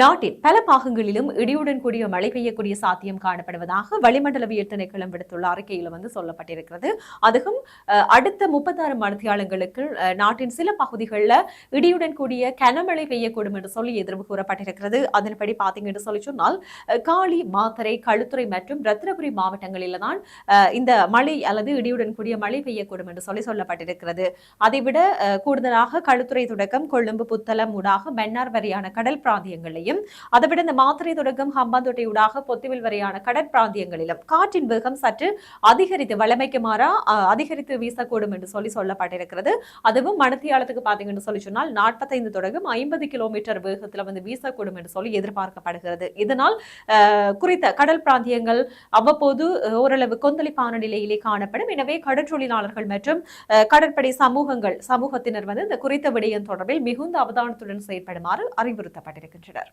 நாட்டின் பல பாகங்களிலும் இடியுடன் கூடிய மழை பெய்யக்கூடிய சாத்தியம் காணப்படுவதாக வளிமண்டலவியல் திணைக்களம் விடுத்துள்ள அறிக்கையில் சொல்லப்பட்டிருக்கிறது. அதுவும் அடுத்த 36 மணித்தியாலங்களுக்கு நாட்டின் சில பகுதிகளில் இடியுடன் கூடிய கனமழை பெய்யக்கூடும் என்று சொல்லி எதிர்வு கூறப்பட்டிருக்கிறது. அதன்படி பார்த்தீங்கன்னு சொல்லி சொன்னால் காலி, மாத்தறை, களுத்துறை மற்றும் ரத்தினபுரி மாவட்டங்களில் தான் இந்த மழை அல்லது இடியுடன் கூடிய மழை பெய்யக்கூடும் என்று சொல்லப்பட்டிருக்கிறது. அதைவிட கூடுதலாக களுத்துறை தொடக்கம் கொழும்பு, புத்தளம் ஊடாக மன்னார் வரையான கடல் பிராந்தியங்களையும், அதைவிட இந்த மாத்தறை தொடக்கம் ஹம்பாந்தோட்டை ஊடாக பொத்துவில் வரையான கடற்பிராந்தியங்களிலும் காற்றின் வேகம் சற்று அதிகரித்து வளமைக்கு மாறா அதிகரித்து வீசக்கூடும் என்று சொல்லப்பட்டிருக்கிறது. அதுவும் மணித்தியாலத்துக்கு பார்த்தீங்கன்னு சொல்லி சொன்னால் 45 தொடக்கம் 50 கிலோமீட்டர் வேகத்தில் வீசக்கூடும் என்று சொல்லி எதிர்பார்க்கப்படுகிறது. இதனால் குறித்த கடல் பிராந்தியங்கள் அவ்வப்போது ஓரளவு கொந்தளிப்பான நிலையிலே காணப்படும். எனவே கடற்றொழிலாளர்கள் மற்றும் கடற்படை சமூகத்தினர் இந்த குறித்த விடயம் தொடர்பில் மிகுந்த அவதானத்துடன் செயற்படுமாறு அறிவுறுத்தப்பட்டிருக்கின்றனர்.